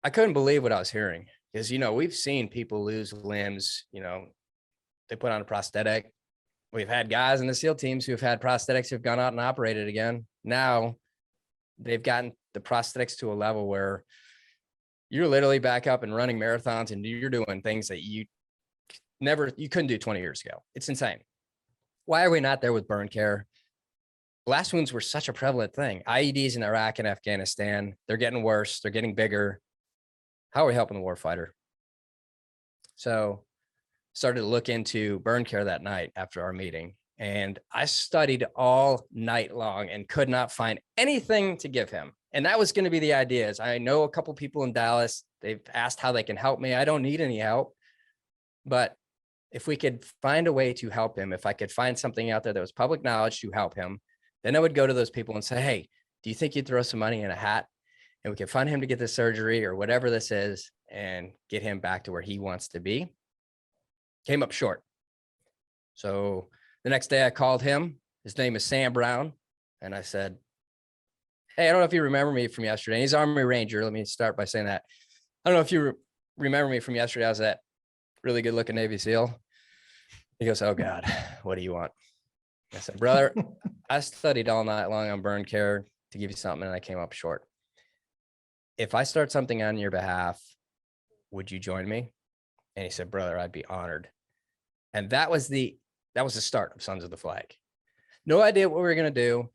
I couldn't believe what I was hearing because, we've seen people lose limbs, they put on a prosthetic. We've had guys in the SEAL teams who have had prosthetics who've gone out and operated again. Now they've gotten the prosthetics to a level where you're literally back up and running marathons and you're doing things that you couldn't do 20 years ago. It's insane. Why are we not there with burn care? Blast wounds were such a prevalent thing. IEDs in Iraq and Afghanistan, they're getting worse. They're getting bigger. How are we helping the warfighter? So started to look into burn care that night after our meeting. And I studied all night long and could not find anything to give him. And that was going to be the idea. Is I know a couple people in Dallas. They've asked how they can help me. I don't need any help. But if we could find a way to help him, if I could find something out there that was public knowledge to help him, then I would go to those people and say, hey, do you think you'd throw some money in a hat and we can fund him to get this surgery or whatever this is and get him back to where he wants to be? Came up short. So the next day I called him. His name is Sam Brown. And I said, hey, I don't know if you remember me from yesterday. He's Army Ranger. Let me start by saying that. I don't know if you remember me from yesterday. I was that really good looking Navy SEAL. He goes, oh God, what do you want? I said, brother, I studied all night long on burn care to give you something and I came up short. If I start something on your behalf, would you join me? And he said, brother, I'd be honored. And that was the start of Sons of the Flag. No idea what we were going to do.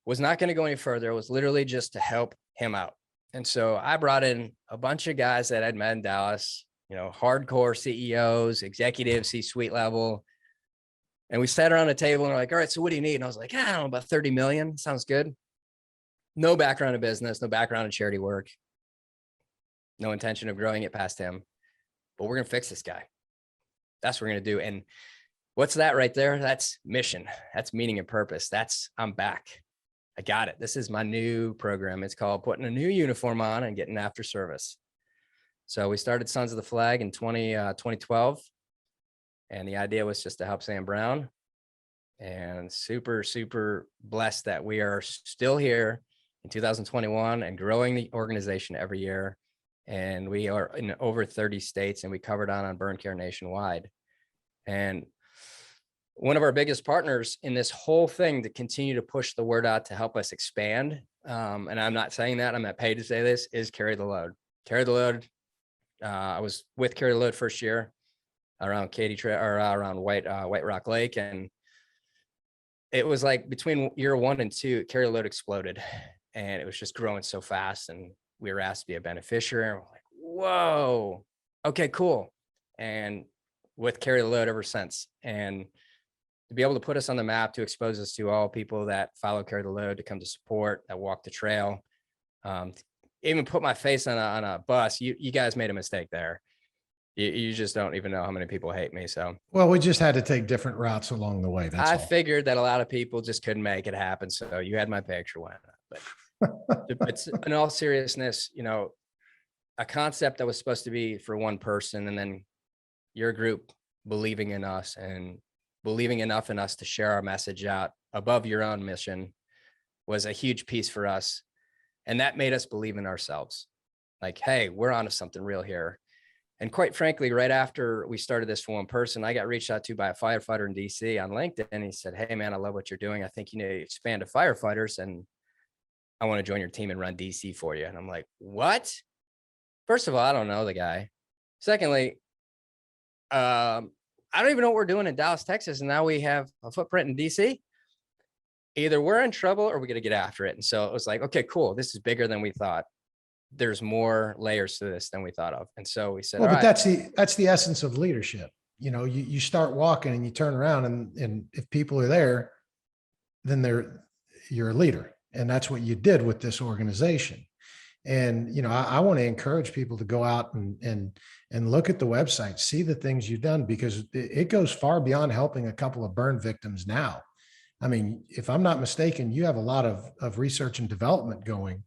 Was not going to go any further. It was literally just to help him out. And so I brought in a bunch of guys that I'd met in Dallas, hardcore CEOs, executives, C-suite level. And we sat around a table and we're like, all right, so what do you need? And I was like, I don't know, about 30 million. Sounds good. No background in business, no background in charity work. No intention of growing it past him. But we're going to fix this guy. That's what we're going to do. And what's that right there? That's mission. That's meaning and purpose. I'm back. I got it. This is my new program. It's called Putting a New Uniform On and Getting After Service. So we started Sons of the Flag in 2012. And the idea was just to help Sam Brown. And super, super blessed that we are still here in 2021 and growing the organization every year. And we are in over 30 states and we covered on burn care nationwide. And one of our biggest partners in this whole thing to continue to push the word out to help us expand, and I'm not saying that, I'm not paid to say this, is Carry the Load. Carry the Load. I was with Carry the Load first year around around White Rock Lake, and it was like between year 1 and 2, Carry the Load exploded, and it was just growing so fast. And we were asked to be a beneficiary, and we're like, whoa, okay, cool. And with Carry the Load ever since, and to be able to put us on the map, to expose us to all people that follow Carry the Load, to come to support, that walk the trail, even put my face on a bus. You guys made a mistake there. You just don't even know how many people hate me. So Well, we just had to take different routes along the way. That's I all. figured that a lot of people just couldn't make it happen. So you had my picture. Why not? But in all seriousness, you know, a concept that was supposed to be for one person, and then your group believing in us and believing enough in us to share our message out above your own mission was a huge piece for us. And that made us believe in ourselves. Like, hey, we're onto something real here. And quite frankly, right after we started this for one person, I got reached out to by a firefighter in DC on LinkedIn. And he said, hey, man, I love what you're doing. I think you need to expand to firefighters, and I want to join your team and run DC for you. And I'm like, what? First of all, I don't know the guy. Secondly, I don't even know what we're doing in Dallas, Texas. And now we have a footprint in DC. Either we're in trouble or we got to get after it. And so it was like, okay, cool. This is bigger than we thought. There's more layers to this than we thought of. And so we said, Well, all but right, that's the essence of leadership. You know, you start walking and you turn around, and if people are there, then you're a leader. And that's what you did with this organization. And, you know, I want to encourage people to go out and look at the website, see the things you've done, because it goes far beyond helping a couple of burn victims now. I mean, if I'm not mistaken, you have a lot of research and development going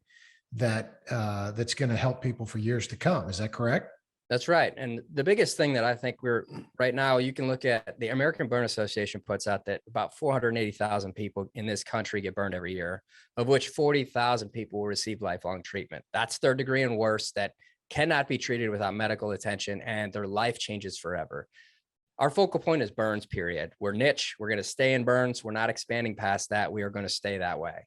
that's going to help people for years to come. Is that correct? that's right. And the biggest thing that I think we're right now, you can look at the American Burn Association puts out that about 480,000 people in this country get burned every year, of which 40,000 people will receive lifelong treatment. That's third degree and worse that cannot be treated without medical attention, and their life changes forever. Our focal point is burns, period. We're niche. We're going to stay in burns. We're not expanding past that. We are going to stay that way.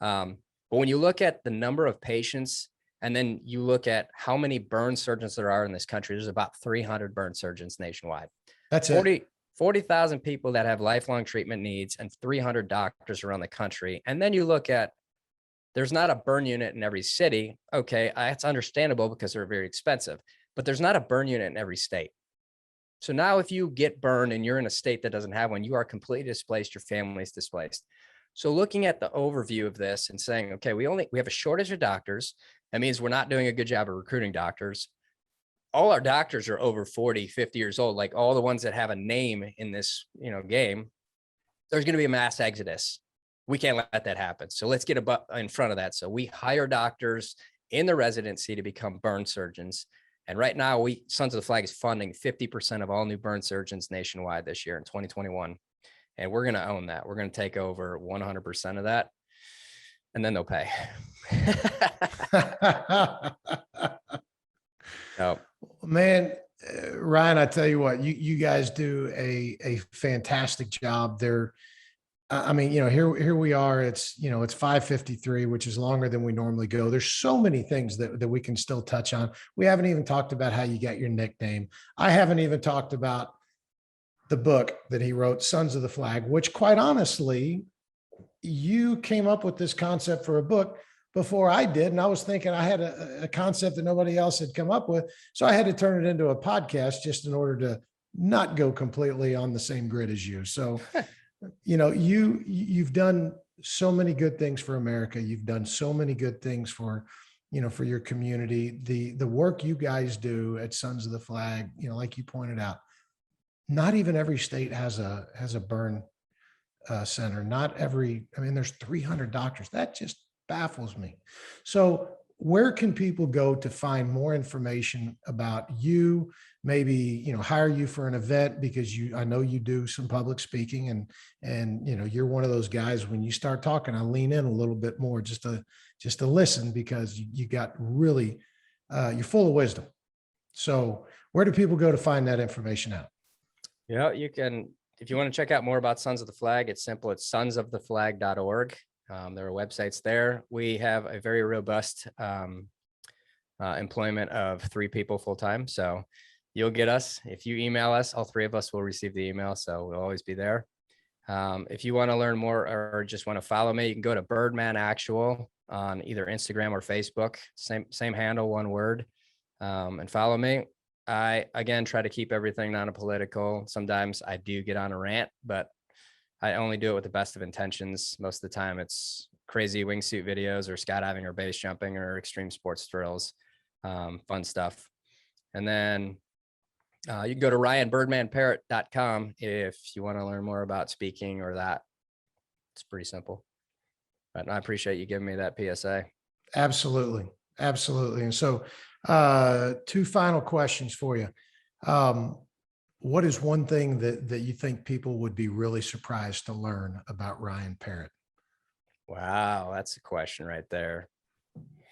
But when you look at the number of patients, and then you look at how many burn surgeons there are in this country, there's about 300 burn surgeons nationwide. That's it. 40,000 people that have lifelong treatment needs and 300 doctors around the country. And then you look at, there's not a burn unit in every city. Okay, that's understandable because they're very expensive, but there's not a burn unit in every state. So now if you get burned and you're in a state that doesn't have one, you are completely displaced, your family's displaced. So looking at the overview of this and saying, okay, we have a shortage of doctors. That means we're not doing a good job of recruiting doctors. All our doctors are over 40, 50 years old, like all the ones that have a name in this, game. There's going to be a mass exodus. We can't let that happen. So let's get in front of that. So we hire doctors in the residency to become burn surgeons. And right now, Sons of the Flag is funding 50% of all new burn surgeons nationwide this year in 2021. And we're going to own that. We're going to take over 100% of that. And then they'll pay. So, Man, Ryan, I tell you what, you guys do a fantastic job there. I mean, here we are. It's 5:53, which is longer than we normally go. There's so many things that we can still touch on. We haven't even talked about how you got your nickname. I haven't even talked about the book that he wrote, Sons of the Flag, which quite honestly, you came up with this concept for a book before I did. And I was thinking I had a concept that nobody else had come up with. So I had to turn it into a podcast just in order to not go completely on the same grid as you. So, you've done so many good things for America. You've done so many good things for your community. The work you guys do at Sons of the Flag, like you pointed out, not even every state has a burn center. Not every, there's 300 doctors. That just baffles me. So where can people go to find more information about you? Maybe, hire you for an event, because I know you do some public speaking, and you're one of those guys, when you start talking, I lean in a little bit more just to listen, because you got really, you're full of wisdom. So where do people go to find that information out? you can, if you want to check out more about Sons of the Flag, it's simple. It's sonsoftheflag.org. There are websites there. We have a very robust employment of 3 people full-time. So you'll get us. If you email us, all 3 of us will receive the email. So we'll always be there. If you want to learn more or just want to follow me, you can go to Birdman Actual on either Instagram or Facebook. Same handle, one word, and follow me. I, again, try to keep everything non-political. Sometimes I do get on a rant, but I only do it with the best of intentions. Most of the time it's crazy wingsuit videos or skydiving or base jumping or extreme sports thrills, fun stuff. And then You can go to ryanbirdmanparrott.com if you want to learn more about speaking or that. It's pretty simple. But I appreciate you giving me that PSA. Absolutely. Absolutely. And so, two final questions for you. What is one thing that you think people would be really surprised to learn about Ryan Parrott? Wow, that's a question right there.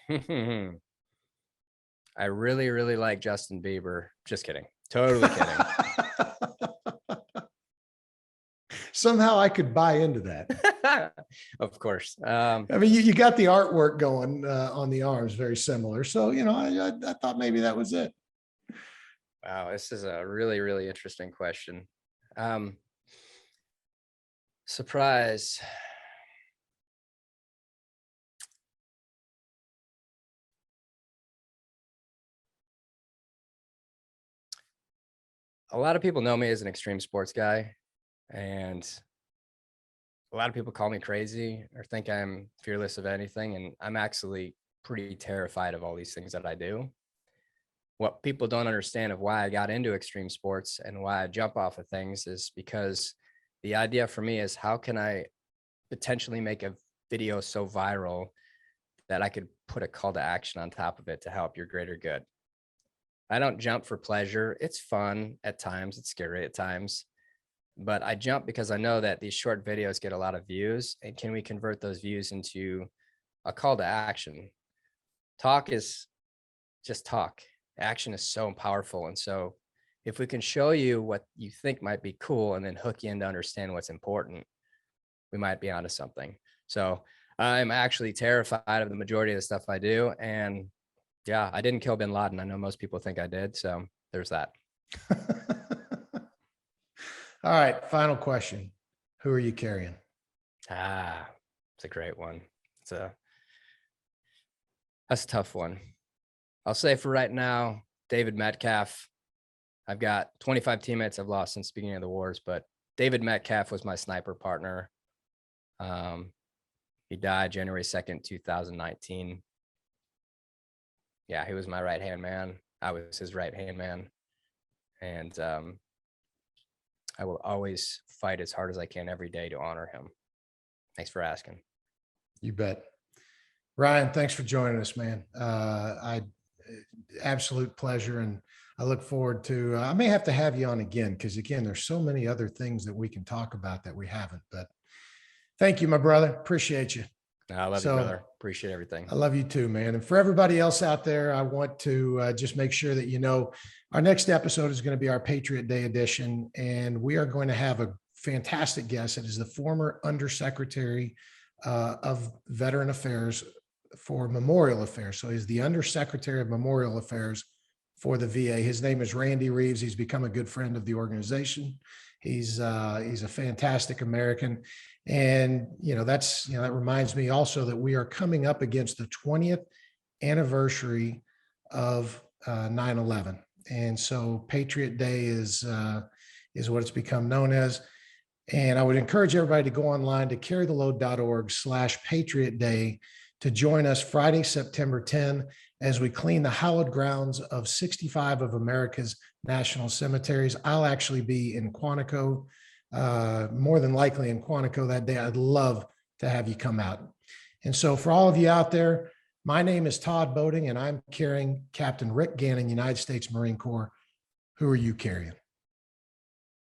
I really, really like Justin Bieber. Just kidding. Totally kidding. Somehow I could buy into that. Of course. I mean, you got the artwork going on the arms, very similar. So, I thought maybe that was it. Wow, this is a really, really interesting question. Surprise. A lot of people know me as an extreme sports guy, and a lot of people call me crazy or think I'm fearless of anything. And I'm actually pretty terrified of all these things that I do. What people don't understand of why I got into extreme sports and why I jump off of things is because the idea for me is, how can I potentially make a video so viral that I could put a call to action on top of it to help your greater good? I don't jump for pleasure. It's fun at times. It's scary at times. But I jump because I know that these short videos get a lot of views. And can we convert those views into a call to action? Talk is just talk. Action is so powerful. And so if we can show you what you think might be cool and then hook you in to understand what's important, we might be onto something. So I'm actually terrified of the majority of the stuff I do. And yeah, I didn't kill bin Laden. I know most people think I did. So there's that. All right. Final question. Who are you carrying? It's a great one. That's a tough one. I'll say for right now, David Metcalf. I've got 25 teammates I've lost since the beginning of the wars, but David Metcalf was my sniper partner. He died January 2nd, 2019. Yeah, he was my right-hand man. I was his right-hand man. And I will always fight as hard as I can every day to honor him. Thanks for asking. You bet. Ryan, thanks for joining us, man. Absolute pleasure. And I look forward to, I may have to have you on again, because again, there's so many other things that we can talk about that we haven't, but thank you, my brother. Appreciate you. I love you, brother. Appreciate everything. I love you too, man. And for everybody else out there, I want to just make sure that our next episode is going to be our Patriot Day edition, and we are going to have a fantastic guest. It is the former Undersecretary of Veteran Affairs for Memorial Affairs. So he's the Undersecretary of Memorial Affairs for the VA. His name is Randy Reeves. He's become a good friend of the organization. He's a fantastic American. And, that reminds me also that we are coming up against the 20th anniversary of 9/11. And so Patriot Day is what it's become known as. And I would encourage everybody to go online to carrytheload.org/Patriot Day to join us Friday, September 10, as we clean the hallowed grounds of 65 of America's national cemeteries. I'll actually be in Quantico, more than likely in Quantico that day. I'd love to have you come out. And so for all of you out there, my name is Todd Boating, and I'm carrying Captain Rick Gannon, United States Marine Corps. Who are you carrying?